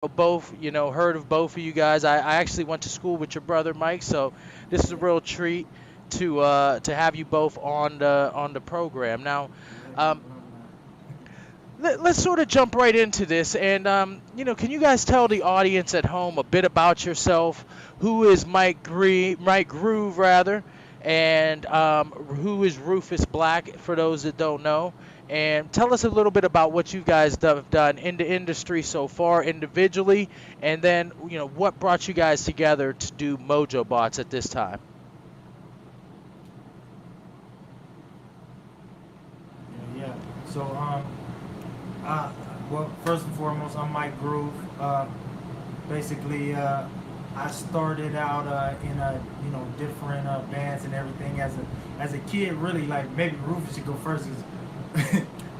both, heard of both of you guys. I actually went to school with your brother Mike, so this is a real treat to have you both on the program. Now, um, let's sort of jump right into this, and can you guys tell the audience at home a bit about yourself? Who is Mike Groove rather, and who is Rufus Black for those that don't know? And tell us a little bit about what you guys have done in the industry so far individually, and then what brought you guys together to do Mojo Bots at this time. Yeah. So, I, well, first and foremost, I'm Mike Groove. Basically, I started out in different bands and everything as a kid. Really, like maybe Rufus should go first. 'Cause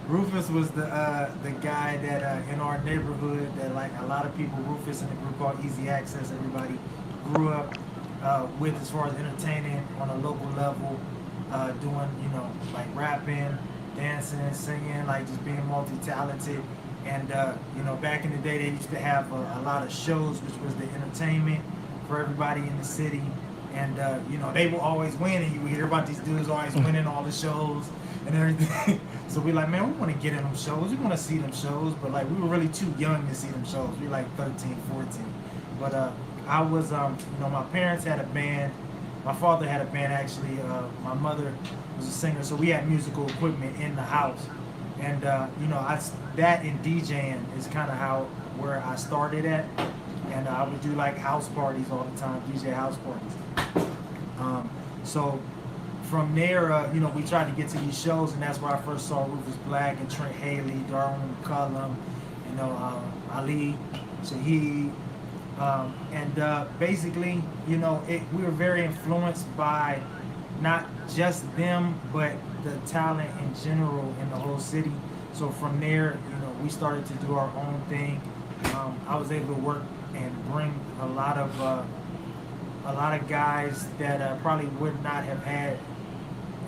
Rufus was the guy that in our neighborhood that like a lot of people. Rufus in a group called Easy Access. Everybody grew up with as far as entertaining on a local level, doing like rapping, dancing, singing, like just being multi-talented. And back in the day, they used to have a lot of shows, which was the entertainment for everybody in the city. And they were always winning. You would hear about these dudes always winning all the shows and everything. So we like, man, we want to get in them shows. We want to see them shows, but like we were really too young to see them shows. We were like 13, 14. But I was, my parents had a band. My father had a band actually. My mother was a singer, so we had musical equipment in the house. And that and DJing is kind of how where I started at. And I would do like house parties all the time, DJ house parties. So from there, we tried to get to these shows, and that's where I first saw Rufus Black and Trent Haley, Darwin McCullum, Ali Shaheed, and basically, we were very influenced by not just them, but the talent in general in the whole city. So from there, we started to do our own thing. I was able to work and bring a lot of guys that probably would not have had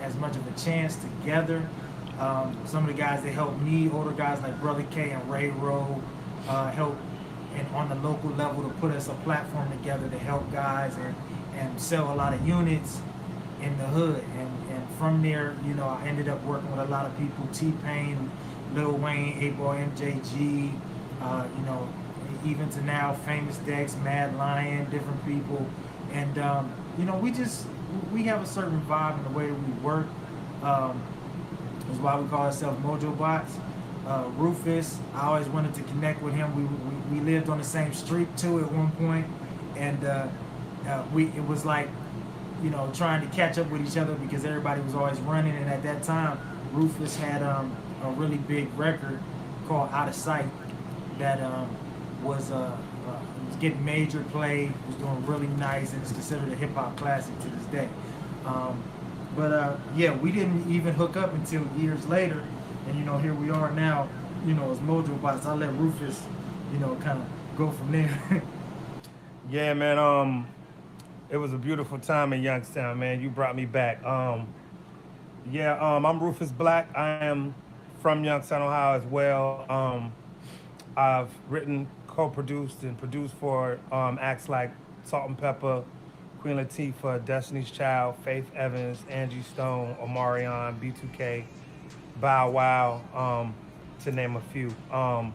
as much of a chance together. Some of the guys that helped me, older guys like Brother K and Ray Rowe, helped and on the local level to put us a platform together to help guys and sell a lot of units in the hood. And from there, I ended up working with a lot of people, T-Pain, Lil Wayne, 8-Ball MJG, even to now, Famous Dex, Mad Lion, different people. And, we have a certain vibe in the way that we work. That's why we call ourselves Mojo Bots. Rufus, I always wanted to connect with him. We lived on the same street too at one point, and it was like trying to catch up with each other because everybody was always running. And at that time, Rufus had a really big record called Out of Sight that was getting major play, was doing really nice, and is considered a hip hop classic to this day. But yeah, we didn't even hook up until years later, and here we are now. As Mojo Bots. I let Rufus, kind of go from there. Yeah, man. It was a beautiful time in Youngstown, man. You brought me back. Yeah, I'm Rufus Black. I am from Youngstown, Ohio, as well. I've written, co-produced, and produced for acts like Salt and Pepper, Queen Latifah, Destiny's Child, Faith Evans, Angie Stone, Omarion, B2K, Bow Wow, to name a few. God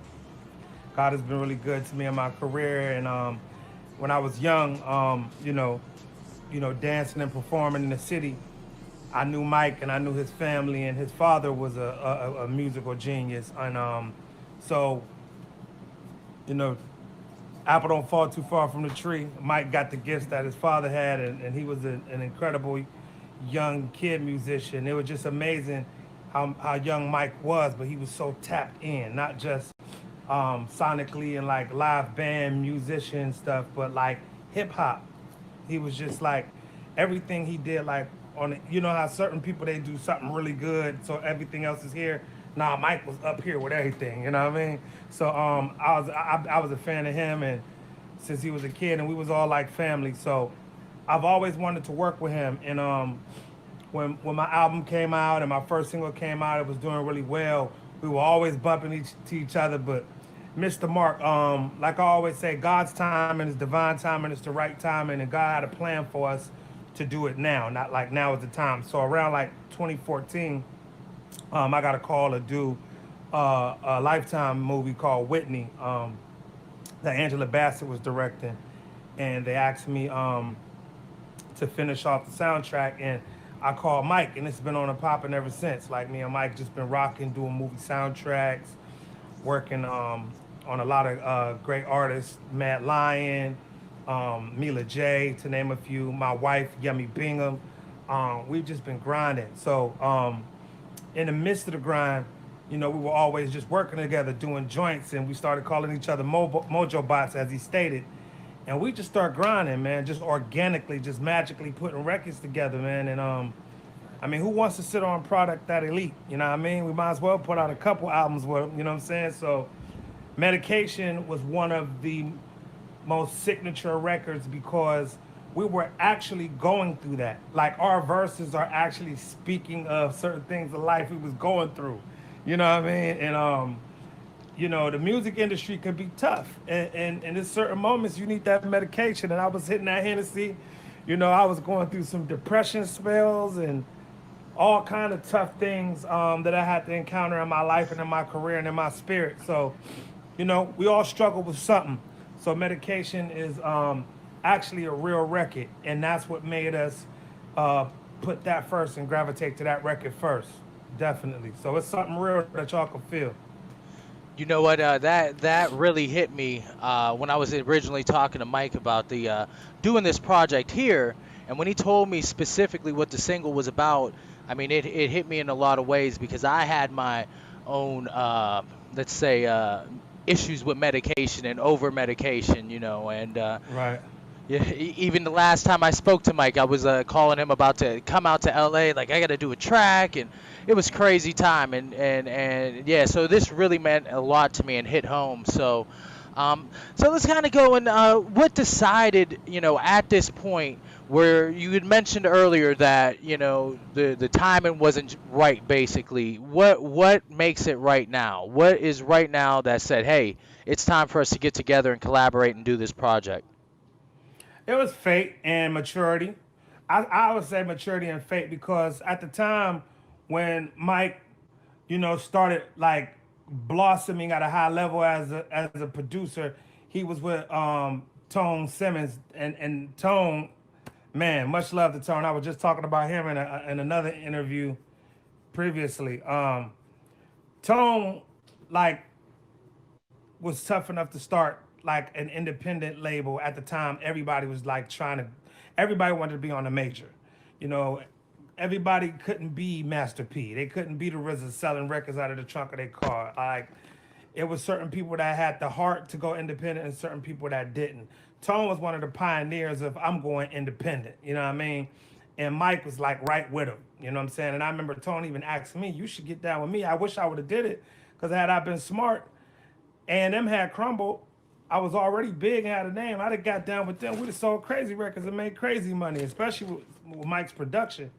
has been really good to me in my career, and when I was young, dancing and performing in the city, I knew Mike and I knew his family, and his father was a musical genius, and so you know, apple don't fall too far from the tree. Mike got the gifts that his father had, and he was an incredible young kid musician. It was just amazing how young Mike was, but he was so tapped in, not just sonically and like live band musician stuff, but like hip hop. He was just like everything he did, like how certain people they do something really good, so everything else is here. Nah, Mike was up here with everything. You know what I mean? So I was a fan of him, and since he was a kid, and we was all like family. So I've always wanted to work with him, and when my album came out and my first single came out, it was doing really well. We were always bumping to each other, but missed the mark. Like I always say, God's timing is divine timing, it's the right timing, and God had a plan for us to do it now, not like now is the time. So around like 2014, I got a call to do a Lifetime movie called Whitney that Angela Bassett was directing, and they asked me to finish off the soundtrack, and I called Mike, and it's been on and popping ever since. Like me and Mike just been rocking, doing movie soundtracks, working on a lot of great artists, Matt Lyon, Mila J, to name a few. My wife, Yummy Bingham. We've just been grinding. So in the midst of the grind, you know, we were always just working together, doing joints, and we started calling each other Mojo Bots, as he stated. And we just start grinding, man, just organically, just magically putting records together, man. And I mean, who wants to sit on product that elite? You know what I mean? We might as well put out a couple albums with them, you know what I'm saying? So Medication was one of the most signature records because we were actually going through that. Like, our verses are actually speaking of certain things in life we was going through. You know what I mean? And you know, the music industry can be tough. And in certain moments, you need that medication. And I was hitting that Hennessy. You know, I was going through some depression spells and all kind of tough things that I had to encounter in my life and in my career and in my spirit. So, you know, we all struggle with something. So Medication is actually a real record. And that's what made us put that first and gravitate to that record first. Definitely. So it's something real that y'all can feel. You know what? That really hit me when I was originally talking to Mike about the doing this project here, and when he told me specifically what the single was about. I mean, it hit me in a lot of ways because I had my own, let's say, issues with medication and over medication, you know, and Right. yeah, even the last time I spoke to Mike, I was calling him about to come out to LA. Like, I got to do a track, and it was crazy time. And yeah, so this really meant a lot to me and hit home. So let's kind of go and what decided, you know, at this point where you had mentioned earlier that, you know, the timing wasn't right, basically. What makes it right now? What is right now that said, hey, it's time for us to get together and collaborate and do this project? It was fate and maturity. I would say maturity and fate because at the time when Mike, you know, started like blossoming at a high level as a producer, he was with Tone Simmons and Tone, man, much love to Tone. I was just talking about him in another interview previously. Tone, like, was tough enough to start like an independent label at the time. Everybody was like everybody wanted to be on a major, you know. Everybody couldn't be Master P. They couldn't be the RZA selling records out of the trunk of their car. Like, it was certain people that had the heart to go independent and certain people that didn't. Tone was one of the pioneers of I'm going independent, you know what I mean? And Mike was like right with him, you know what I'm saying? And I remember Tone even asking me, you should get down with me. I wish I would have did it because had I been smart, A&M had crumbled, I was already big and had a name. I'd have got down with them. We'd have sold crazy records and made crazy money, especially with Mike's production.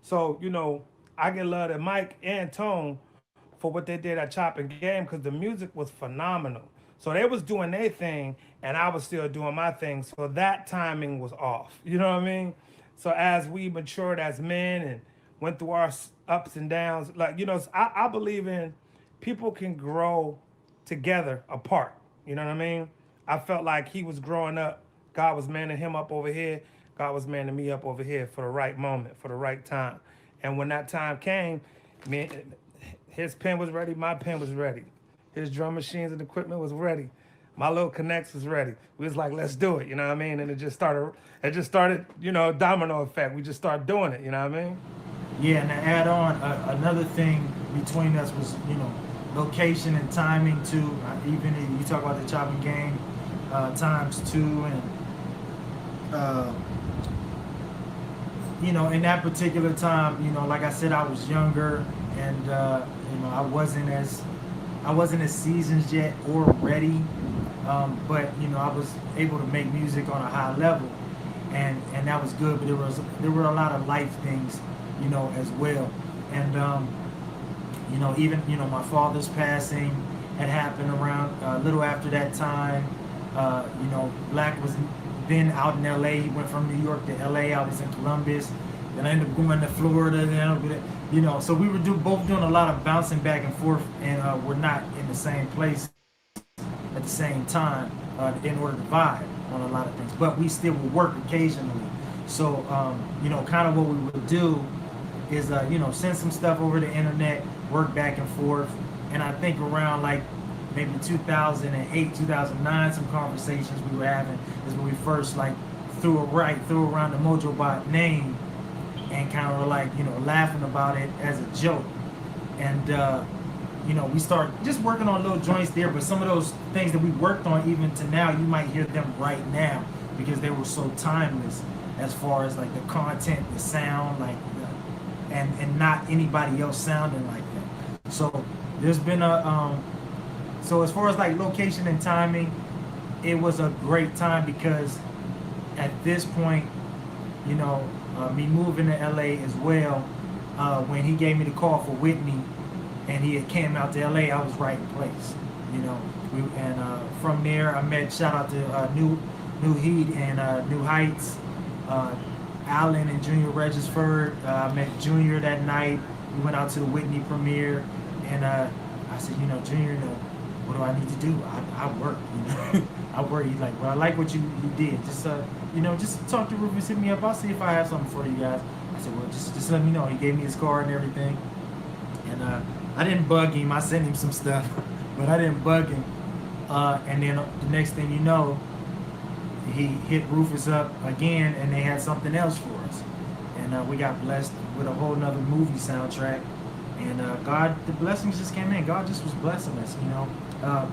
So, you know, I get love to Mike and Tone for what they did at Chop and Game because the music was phenomenal. So they was doing their thing and I was still doing my thing. So that timing was off. You know what I mean? So as we matured as men and went through our ups and downs, like, you know, I believe in people can grow together apart. You know what I mean? I felt like he was growing up. God was manning him up over here. God was manning me up over here for the right moment, for the right time. And when that time came, man, his pen was ready, my pen was ready. His drum machines and equipment was ready. My little connects was ready. We was like, let's do it, you know what I mean? And it just started, you know, domino effect. We just started doing it, you know what I mean? Yeah, and to add on, another thing between us was, you know, location and timing too. Even if you talk about the Chopping Game times two, and you know, in that particular time, you know, like I said, I was younger, and you know, I wasn't as seasoned yet or ready, but you know, I was able to make music on a high level, and that was good. But there were a lot of life things, you know, as well, and you know, even, you know, my father's passing, had happened around a little after that time. You know, Black was then out in LA. He went from New York to LA. I was in Columbus. Then I ended up going to Florida. Then, you know, so we were both doing a lot of bouncing back and forth, and we're not in the same place at the same time in order to vibe on a lot of things. But we still would work occasionally. So, you know, kind of what we would do is, you know, send some stuff over the internet, work back and forth. And I think around like maybe 2008, 2009, some conversations we were having is when we first like threw around the MojoBot name and kind of like, you know, laughing about it as a joke. And, you know, we start just working on little joints there, but some of those things that we worked on even to now, you might hear them right now because they were so timeless as far as like the content, the sound, like, and not anybody else sounding like that. So there's been so as far as like location and timing, it was a great time because at this point, you know, me moving to LA as well, when he gave me the call for Whitney and he had came out to LA, I was right in place, you know. From there, I met, shout out to New Heat and New Heights, Allen and Junior Regisford. I met Junior that night. We went out to the Whitney premiere, and I said, you know, Junior, you know, what do I need to do? I work, you know. I work. He's like, well, I like what you did. Just you know, just talk to Rufus, hit me up. I'll see if I have something for you guys. I said, well, just let me know. He gave me his card and everything, and I didn't bug him. I sent him some stuff, but I didn't bug him. And then the next thing you know, he hit Rufus up again, and they had something else for us. And we got blessed with a whole nother movie soundtrack. And God, the blessings just came in. God just was blessing us, you know.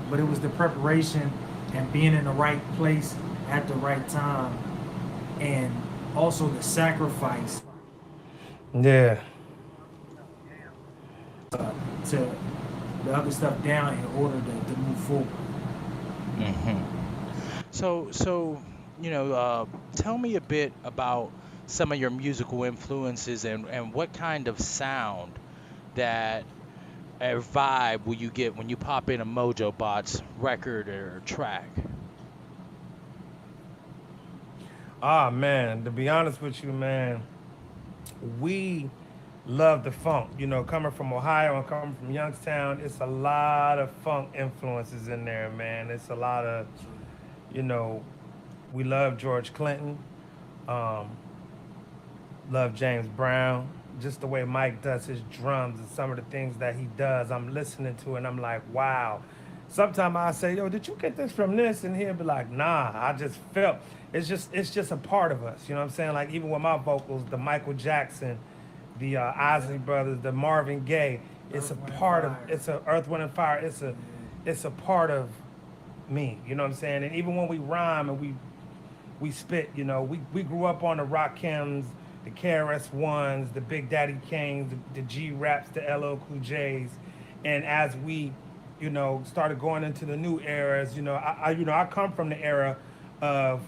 But it was the preparation and being in the right place at the right time, and also the sacrifice. Yeah. To the other stuff down in order to move forward. So you know, tell me a bit about some of your musical influences and what kind of sound that a vibe will you get when you pop in a MojoBots record or track? Ah, man, to be honest with you, man, we love the funk. You know, coming from Ohio and coming from Youngstown, it's a lot of funk influences in there, man. It's a lot of, you know, we love George Clinton, um, love James Brown. Just the way Mike does his drums and some of the things that he does, I'm listening to and I'm like, wow. Sometimes I say, yo, did you get this from this? And he'll be like, nah, I just felt. It's just a part of us. You know what I'm saying? Like even with my vocals, the Michael Jackson, the Isley Brothers, the Marvin Gaye, it's a part of. It's a Earth, Wind and Fire. It's a part of me. You know what I'm saying? And even when we rhyme and we spit, you know, we grew up on the Rakims, the KRS-Ones, the Big Daddy Kanes, the G-Raps, the LL Cool J's, and as we, you know, started going into the new eras, you know, I come from the era of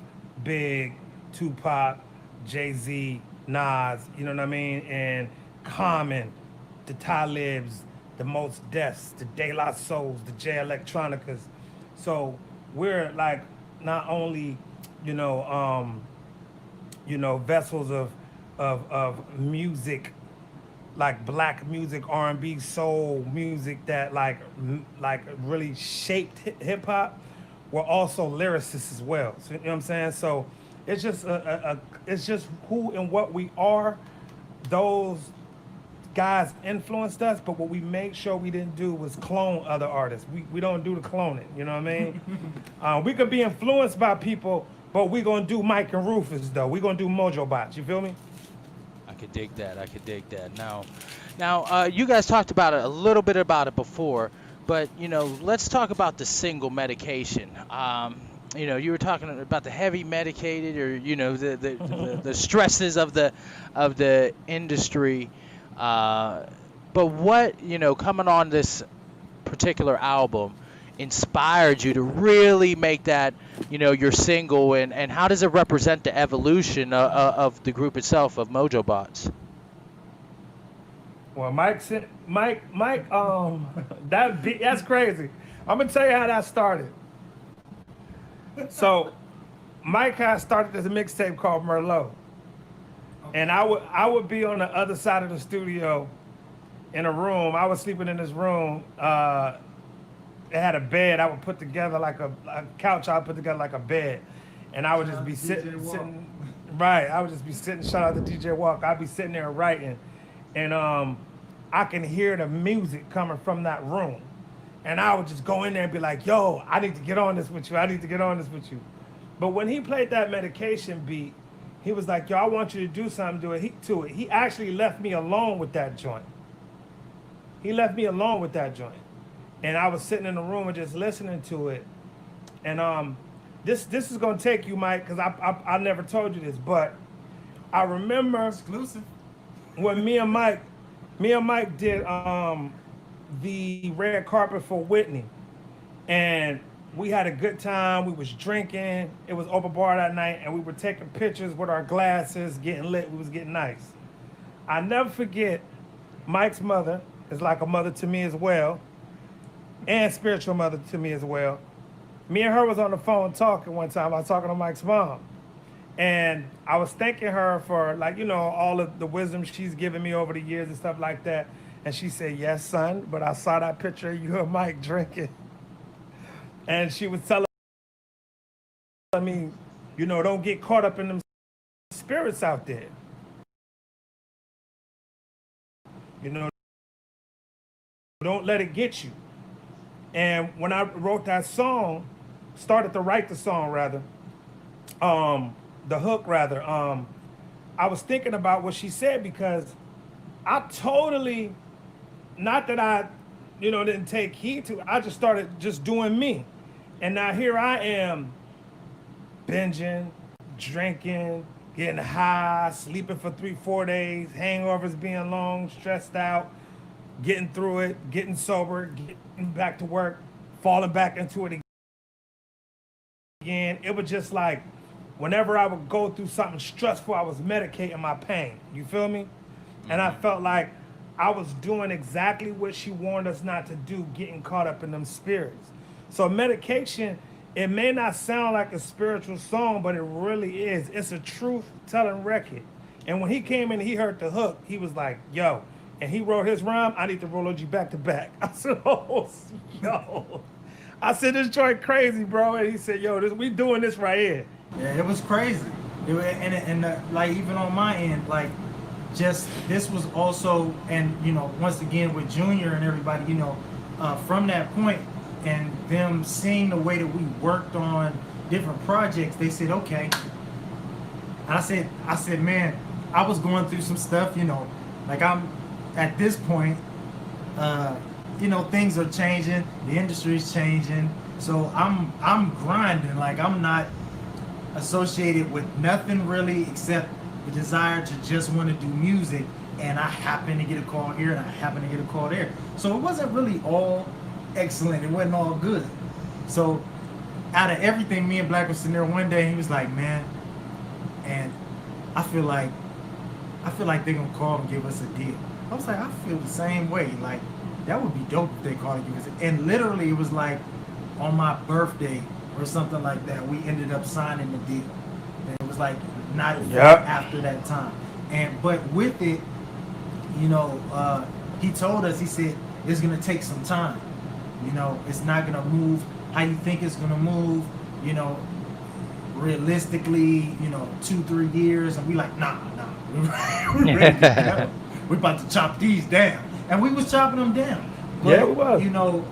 Big, Tupac, Jay-Z, Nas, you know what I mean, and Common, the Talibs, the Most Defs, the De La Souls, the J Electronicas. So we're like not only, you know, vessels of music, like black music, R&B, soul music that like really shaped hip hop. We're also lyricists as well. So, you know what I'm saying? So it's just it's just who and what we are. Those guys influenced us, but what we made sure we didn't do was clone other artists. We don't do the cloning. You know what I mean? We could be influenced by people, but we're gonna do Mike and Rufus though. We're gonna do MojoBots. You feel me? I could dig that. I could dig that. Now, you guys talked about it a little bit about it before, but you know, let's talk about the single medication. You know, you were talking about the heavy medicated, or you know, the stresses of the industry. But what, you know, coming on this particular album inspired you to really make that, you know, your single, and how does it represent the evolution of the group itself, of MojoBots? Well, Mike, that's crazy. I'm gonna tell you how that started. So, Mike had started this mixtape called Merlot, and I would be on the other side of the studio, in a room. I was sleeping in this room. It had a bed. I would put together like a couch. I would put together like a bed, and I would just be sitting. Right. I would just be sitting. Shout out to DJ Walk. I'd be sitting there writing, and I can hear the music coming from that room. And I would just go in there and be like, yo, I need to get on this with you. I need to get on this with you. But when he played that Medication beat, he was like, yo, I want you to do something to it. He actually left me alone with that joint. He left me alone with that joint. And I was sitting in the room and just listening to it. And this is going to take you, Mike, because I never told you this, but I remember Exclusive. when me and Mike did the red carpet for Whitney, and we had a good time. We was drinking. It was open bar that night, and we were taking pictures with our glasses, getting lit. We was getting nice. I never forget, Mike's mother is like a mother to me as well, and spiritual mother to me as well. Me and her was on the phone talking one time. I was talking to Mike's mom. And I was thanking her for, like, you know, all of the wisdom she's given me over the years and stuff like that. And she said, yes, son, but I saw that picture of you and Mike drinking. And she was telling me, you know, don't get caught up in them spirits out there. You know, don't let it get you. And when I wrote that song, started to write the song rather, the hook rather, I was thinking about what she said, because I totally, not that I, you know, didn't take heed to it, I just started just doing me. And now here I am, binging, drinking, getting high, sleeping for 3-4 days, hangovers being long, stressed out, getting through it, getting sober, getting back to work, falling back into it again. It was just like, whenever I would go through something stressful, I was medicating my pain. You feel me? And I felt like I was doing exactly what she warned us not to do, getting caught up in them spirits. So Medication, it may not sound like a spiritual song, but it really is. It's a truth-telling record. And when he came in and he heard the hook, he was like, yo, and he wrote his rhyme, I need to roll you back to back. I said, oh, yo. I said, this joint crazy, bro. And he said, yo, we doing this right here. Yeah, it was crazy. Like, even on my end, like, just, this was also, and, you know, once again with Junior and everybody, you know, from that point, and them seeing the way that we worked on different projects, they said, okay. And I said, man, I was going through some stuff, you know, like, I'm at this point, you know, things are changing, the industry's changing, so I'm grinding. Like, I'm not associated with nothing really except the desire to just want to do music, and I happen to get a call here and I happen to get a call there. So it wasn't really all excellent, it wasn't all good. So out of everything, me and Black was sitting there one day, he was like, man, and I feel like they're gonna call and give us a deal. I was like, I feel the same way. Like, that would be dope if they called and give us a, and literally it was like on my birthday or something like that, we ended up signing the deal. And it was like not after that time. But with it, you know, he told us, he said, it's gonna take some time. You know, it's not gonna move how you think it's gonna move, you know, realistically, you know, 2-3 years. And we like, nah, we're ready to go. We're about to chop these down. And we was chopping them down. But, yeah, it was. You know,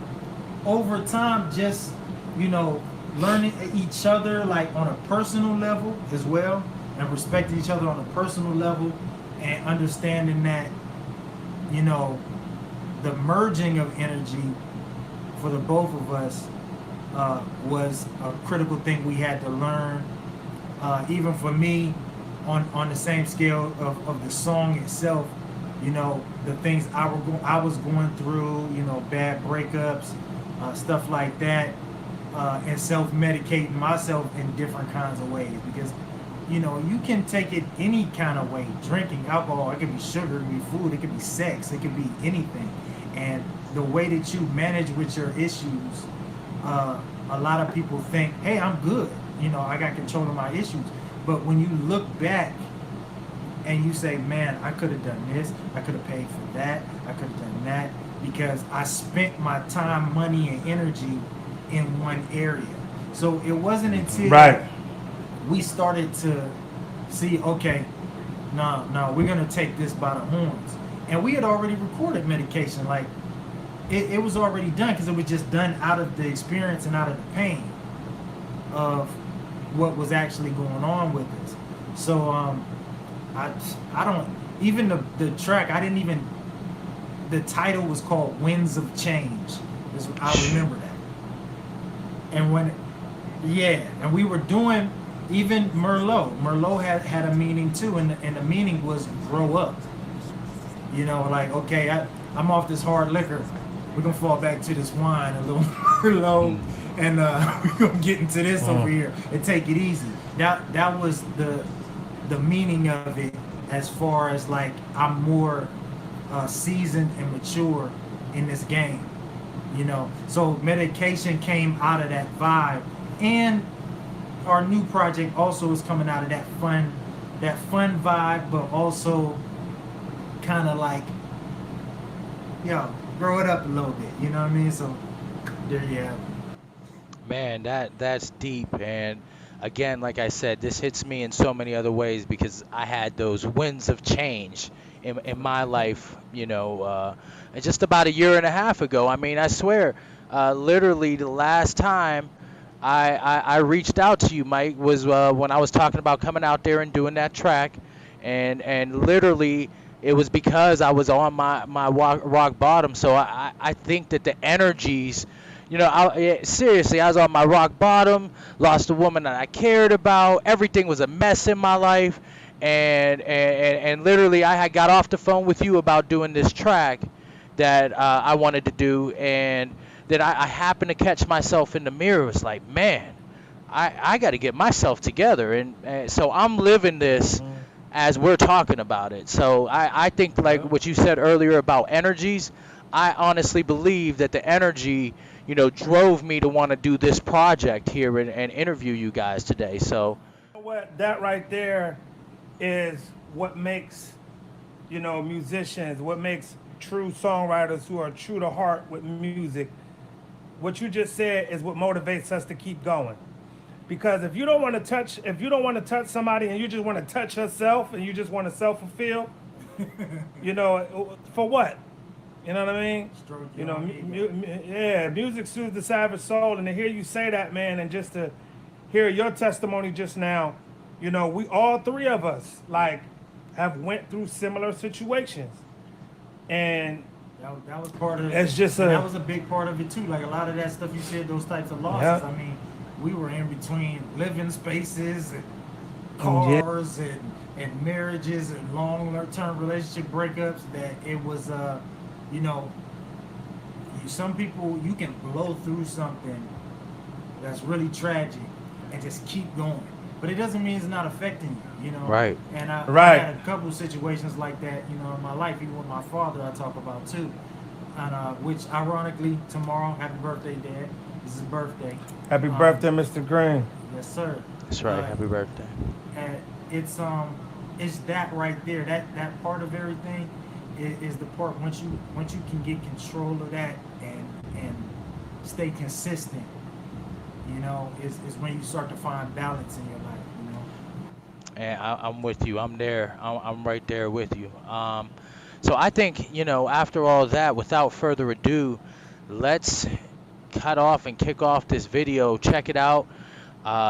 over time, just, you know, learning each other, like, on a personal level as well, and respecting each other on a personal level, and understanding that, you know, the merging of energy for the both of us was a critical thing we had to learn. Even for me, on the same scale of the song itself, you know, the things I was going through, you know, bad breakups, stuff like that, and self-medicating myself in different kinds of ways, because, you know, you can take it any kind of way. Drinking, alcohol, it could be sugar, it could be food, it could be sex, it could be anything. And the way that you manage with your issues a lot of people think, hey, I'm good. You know, I got control of my issues. But when you look back and you say, man, I could have done this, I could have paid for that, I could have done that, because I spent my time, money, and energy in one area. So it wasn't until Right. we started to see, okay, no, we're gonna take this by the horns. And we had already recorded Medication, like it was already done, because it was just done out of the experience and out of the pain of what was actually going on with us. So I don't even the track, I didn't even, the title was called Winds of Change. I remember that. And when, yeah, and we were doing even Merlot had a meaning too, and the meaning was grow up. You know, like, okay, I'm off this hard liquor, we're gonna fall back to this wine, a little Merlot, and we're gonna get into this over here and take it easy. That was the meaning of it, as far as like I'm more seasoned and mature in this game, you know. So Medication came out of that vibe, and our new project also is coming out of that fun vibe, but also kind of like, yo, grow it up a little bit, you know what I mean? So there you have it. Man, that's deep. And again, like I said, this hits me in so many other ways because I had those winds of change in my life, you know, and just about a year and a half ago. I mean, I swear, literally the last time I reached out to you, Mike, was when I was talking about coming out there and doing that track, and literally it was because I was on my rock bottom. So I think that the energies, you know, seriously, I was on my rock bottom, lost a woman that I cared about, everything was a mess in my life, and literally I had got off the phone with you about doing this track that I wanted to do, and that I happened to catch myself in the mirror. It was like, man, I got to get myself together, and so I'm living this as we're talking about it. So I think, like what you said earlier about energies, I honestly believe that the energy, you know, drove me to want to do this project here and interview you guys today. So You know what, that right there is what makes, you know, musicians, what makes true songwriters who are true to heart with music. What you just said is what motivates us to keep going. Because if you don't want to touch somebody and you just want to touch yourself and you just want to self-fulfill, you know, for what? You know what I mean? Stroke You your know, own ego. music soothes the savage soul, and to hear you say that, man, and just to hear your testimony just now, you know, we all three of us like have went through similar situations, and That was part of it. It's just And a- that was a big part of it too. Like a lot of that stuff you said, those types of losses. Yeah. I mean, we were in between living spaces and Yeah. cars and marriages and long-term relationship breakups. That it was, you know, some people, you can blow through something that's really tragic and just keep going, but it doesn't mean it's not affecting you. You know, Right. And I Right. had a couple situations like that, you know, in my life, even with my father, I talk about too. And which, ironically, tomorrow, happy birthday, Dad. This is his birthday. happy birthday, Mr. Green. Yes, sir. that's right. Happy birthday. And it's that right there. That part of everything is the part once you can get control of that and stay consistent. You know, is when you start to find balance in your life. You know. And I'm with you. I'm there. I'm right there with you. So I think, you know, after all that, without further ado, let's cut off and kick off this video. Check it out.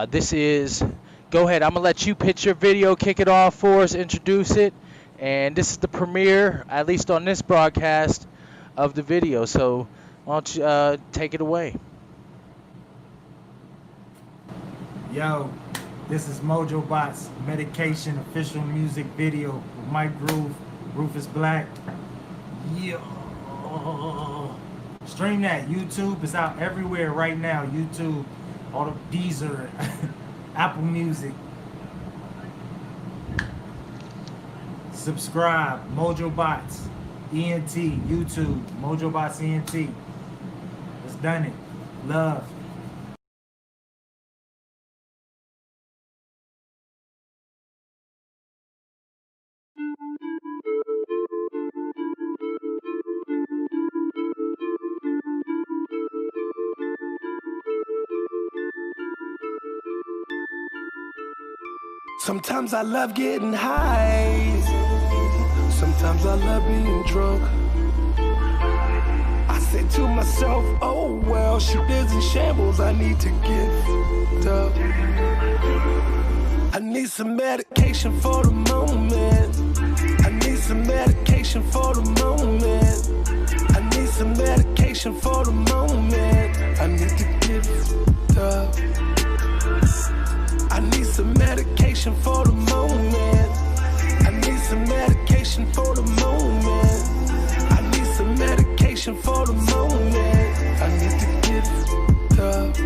This is, go ahead. I'm going to let you pitch your video, kick it off for us, introduce it. And this is the premiere, at least on this broadcast, of the video. So why don't you take it away? Yo, this is Mojo Bots Medication official music video with Mike Groove, Rufus Black. Yo. Stream that. YouTube is out everywhere right now. YouTube, all the Deezer, Apple Music. Subscribe. Mojo Bots ENT, YouTube. Mojo Bots ENT. Let's done it. Love. Sometimes I love getting high. Sometimes I love being drunk. I say to myself, oh well, shit is in shambles, I need to get up. I need some medication for the moment. I need some medication for the moment. I need some medication for the moment. I need to get up. I need some medication for the moment. I need some medication for the moment. I need some medication for the moment. I need to get up.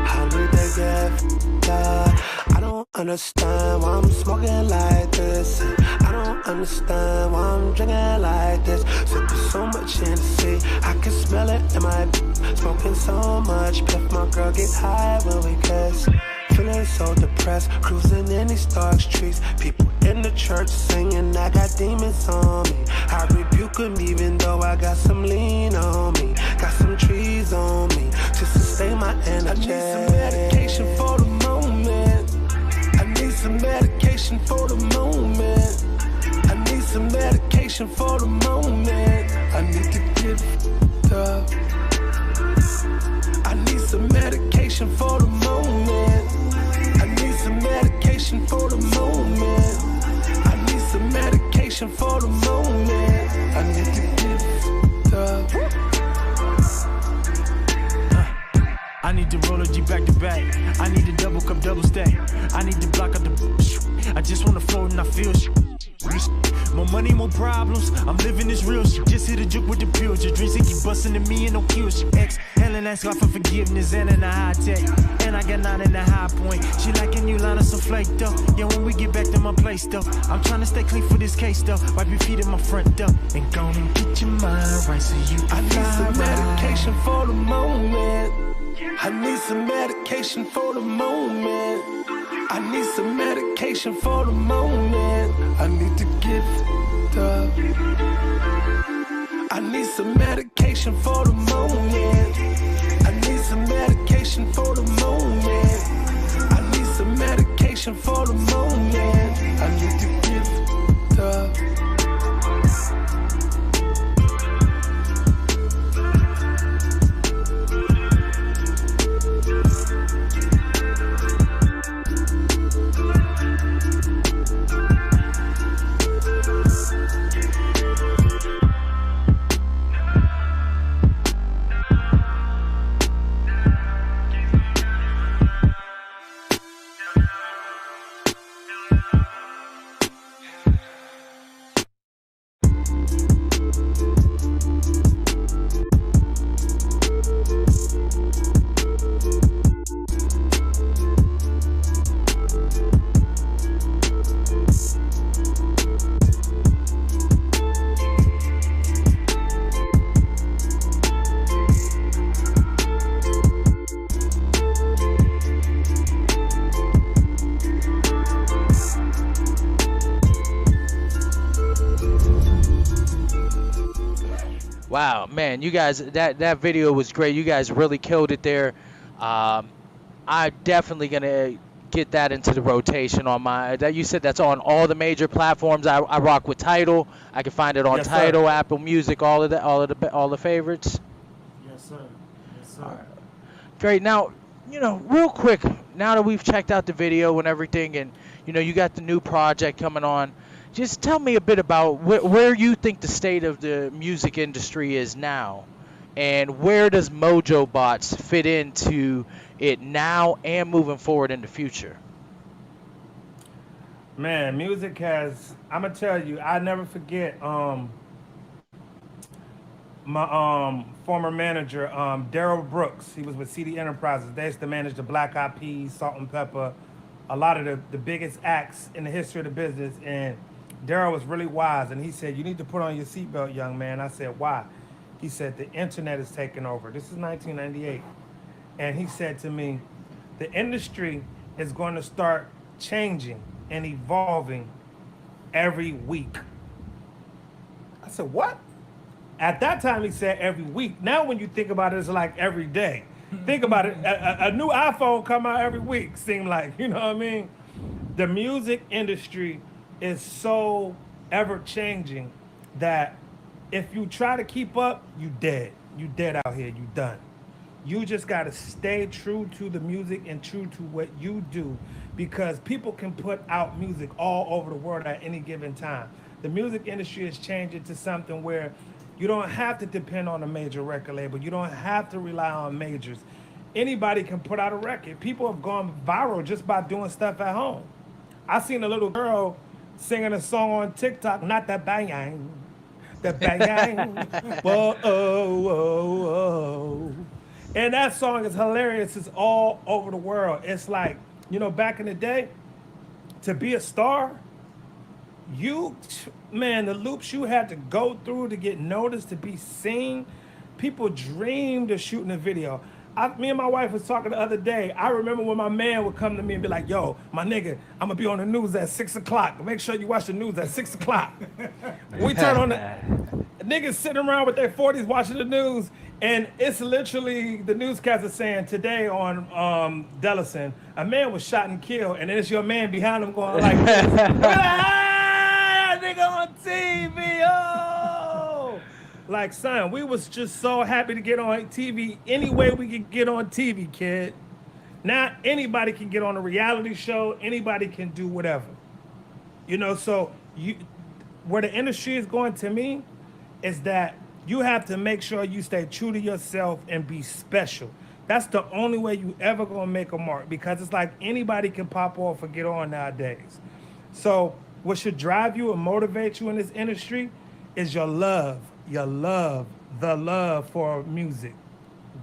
Holiday get up. I don't understand why I'm smoking like this. I don't understand why I'm drinking like this. Sipping so much Hennessy, I can smell it in my smoking so much. Piff, my girl get high when we kiss. Feeling so depressed, cruising in these dark streets. People in the church singing, I got demons on me. I rebuke them even though I got some lean on me. Got some trees on me to sustain my energy. I need some medication for the moment. I need some medication for the moment. I need some medication for the moment. I need to get up. I need some medication for the moment. I need some medication for the moment. I need some medication for the moment. I need to get up. I need to roll a G back to back. I need to double cup, double stack. I need to block out the I just wanna float and I feel more money, more problems. I'm living this real shit. Just hit a juke with the pills. Your dreams, they keep busting at me and no kill shit. Helen ask God for forgiveness and in a high tech. And I got 9 in the high point. She like a new line of some flaked up. Yeah, when we get back to my place though, I'm trying to stay clean for this case though. Wipe your feet in my front door and go and get your mind right so you can I need some fly medication for the moment. I need some medication for the moment. I need some medication for the moment. I need to get up. I need some medication for the moment. I need some medication for the moment. I need some medication for the moment. I need to get up. Wow, man, you guys, that video was great. You guys really killed it there. I'm definitely gonna get that into the rotation on my. That you said that's on all the major platforms. I rock with Tidal. I can find it on Yes, sir. Tidal, Apple Music, all the favorites. Yes, sir. Yes, sir. All right. Great. Now, real quick, now that we've checked out the video and everything, and you got the new project coming on, just tell me a bit about where you think the state of the music industry is now, and where does Mojo Bots fit into it now and moving forward in the future? Man, music has. I'm gonna tell you, I never forget. My former manager, Daryl Brooks. He was with CD Enterprises. They used to manage the Black Eyed Peas, Salt and Pepper, a lot of the biggest acts in the history of the business. And Daryl was really wise, and he said, "You need to put on your seatbelt, young man." I said, "Why?" He said, "The internet is taking over." This is 1998. And he said to me, "The industry is going to start changing and evolving every week." I said, "What?" At that time, he said every week. Now, when you think about it, it's like every day. Think about it. A new iPhone come out every week, seem like, you know what I mean? the music industry is so ever changing that if you try to keep up, you dead. You dead out here. You done. You just got to stay true to the music and true to what you do, because people can put out music all over the world at any given time. The music industry is changing to something where you don't have to depend on a major record label. You don't have to rely on majors. Anybody can put out a record. People have gone viral just by doing stuff at home. I seen a little girl singing a song on TikTok, not that bang, the bang, whoa, oh, whoa, whoa. And that song is hilarious. It's all over the world. It's like, back in the day, to be a star, the loops you had to go through to get noticed, to be seen. People dreamed of shooting a video. Me and my wife was talking the other day. I remember when my man would come to me and be like, yo, my nigga, I'm gonna be on the news at 6 o'clock. Make sure you watch the news at 6 o'clock. We turn on the niggas sitting around with their 40s watching the news, and it's literally the newscaster saying today on Dellison, a man was shot and killed, and then it's your man behind him going like this. Nigga on TV, oh! Like, son, we was just so happy to get on TV any way we could get on TV, kid. Now anybody can get on a reality show. Anybody can do whatever. So where the industry is going, to me, is that you have to make sure you stay true to yourself and be special. That's the only way you ever gonna make a mark, because it's like anybody can pop off or get on nowadays. So what should drive you and motivate you in this industry is the love for music.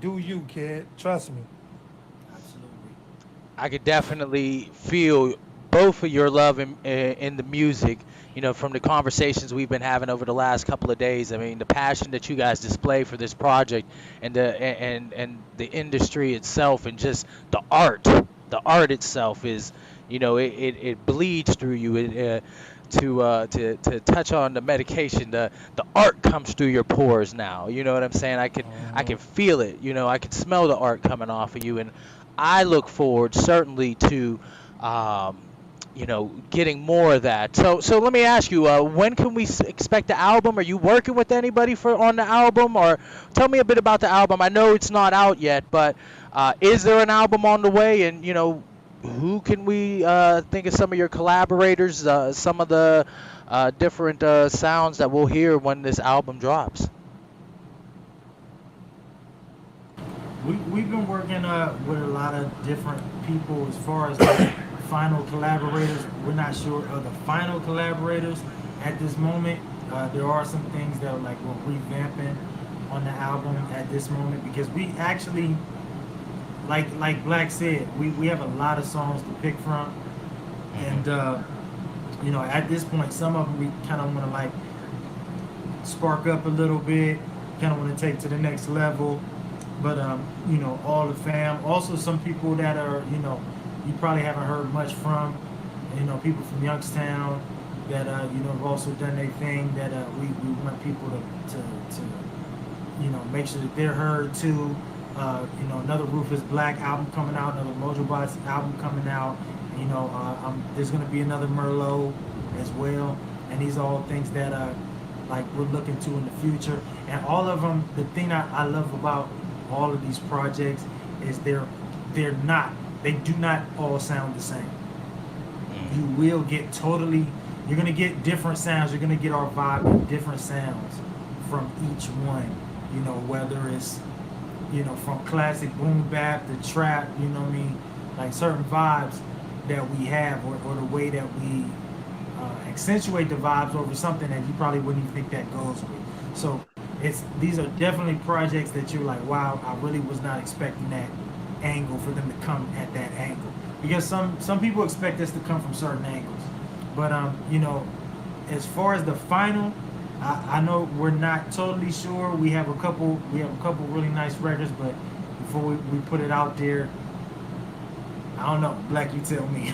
Do you, kid? Trust me. Absolutely. I could definitely feel both of your love in the music, from the conversations we've been having over the last couple of days. I mean, the passion that you guys display for this project, and the industry itself, and just the art itself is, it bleeds through you. To touch on the medication, the art comes through your pores now. You know what I'm saying? I can feel it. I can smell the art coming off of you, and I look forward certainly to getting more of that. So let me ask you, when can we expect the album? Are you working with anybody on the album, or tell me a bit about the album? I know it's not out yet, but is there an album on the way? And who can we think of some of your collaborators, some of the different sounds that we'll hear when this album drops? We've been working with a lot of different people as far as the final collaborators. We're not sure of the final collaborators at this moment. There are some things that we're revamping on the album at this moment, because we actually, like Black said, we have a lot of songs to pick from, and at this point, some of them we kind of want to spark up a little bit, kind of want to take to the next level. But all the fam, also some people that are you probably haven't heard much from, people from Youngstown that have also done their thing, that we want people to make sure that they're heard too. Another Rufus Black album coming out, another Mojo Bots album coming out. There's going to be another Merlot as well, and these are all things that we're looking to in the future. And all of them, the thing I love about all of these projects is they do not all sound the same. You will get you're going to get different sounds. You're going to get our vibe and different sounds from each one, whether it's from classic boom bap to trap, certain vibes that we have, or the way that we accentuate the vibes over something that you probably wouldn't even think that goes with. So these are definitely projects that you're like, wow, I really was not expecting that angle for them to come at that angle, because some people expect us to come from certain angles. But as far as the final, I know we're not totally sure. We have a couple really nice records, but before we put it out there, I don't know. Black, you tell me.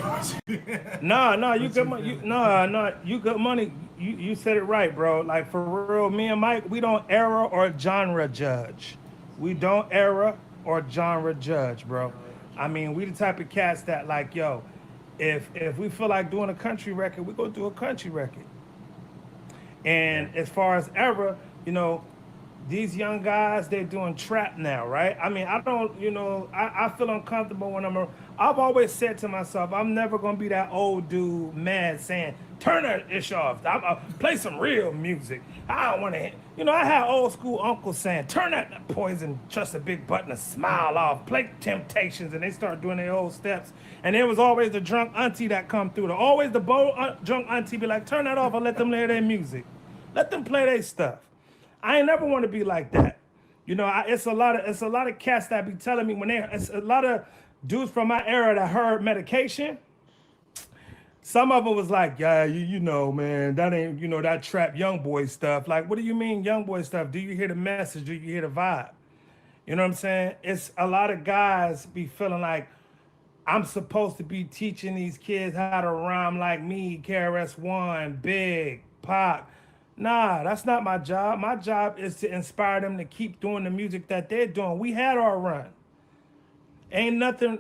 No, you good money. You good money. You said it right, bro. Like, for real, me and Mike, we don't era or genre judge. We don't era or genre judge, bro. I mean, we the type of cats that if we feel like doing a country record, we go do a country record. And as far as era, you know, these young guys, they're doing trap now, right? I mean, I don't, you know, I feel uncomfortable when I've always said to myself, I'm never going to be that old dude mad saying, turn that ish off. Play some real music. I don't want to, you know, I had old school uncles saying, turn that Poison, Just a Big Button, a Smile off, play Temptations, and they start doing their old steps. And there was always the drunk auntie that come through. Always the drunk auntie be like, turn that off and let them play their music. Let them play their stuff. I ain't never want to be like that. You know, it's a lot of cats that be telling me it's a lot of dudes from my era that heard Medication. Some of them was like, yeah, you know, man, that ain't, you know, that trap young boy stuff. Like, what do you mean young boy stuff? Do you hear the message? Do you hear the vibe? You know what I'm saying? It's a lot of guys be feeling like I'm supposed to be teaching these kids how to rhyme like me, KRS-One, Big, Pac. Nah, that's not my job. My job is to inspire them to keep doing the music that they're doing. We had our run. Ain't nothing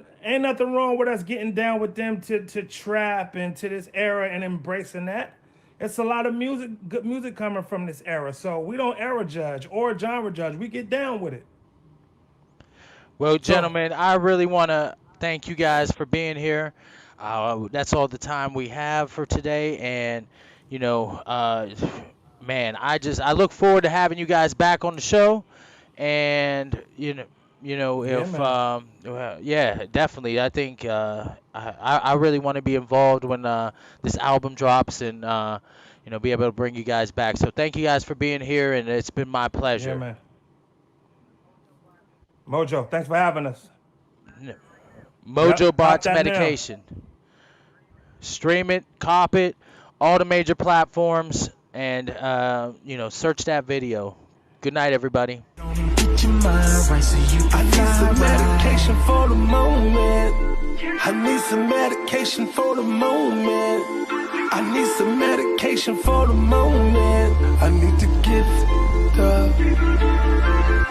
wrong with us getting down with them to trap and to this era and embracing that. It's a lot of good music coming from this era. So we don't era judge or genre judge. We get down with it. Well, gentlemen, I really want to thank you guys for being here. That's all the time we have for today. And, you know, man, I look forward to having you guys back on the show. And, yeah, definitely. I think I really want to be involved when this album drops and, be able to bring you guys back. So thank you guys for being here, and it's been my pleasure. Yeah, man. Mojo, thanks for having us. Mojo Bots Medication. Stream it, cop it, all the major platforms, and, search that video. Good night, everybody. I need some medication for the moment. I need some medication for the moment. I need some medication for the moment. I need to get up.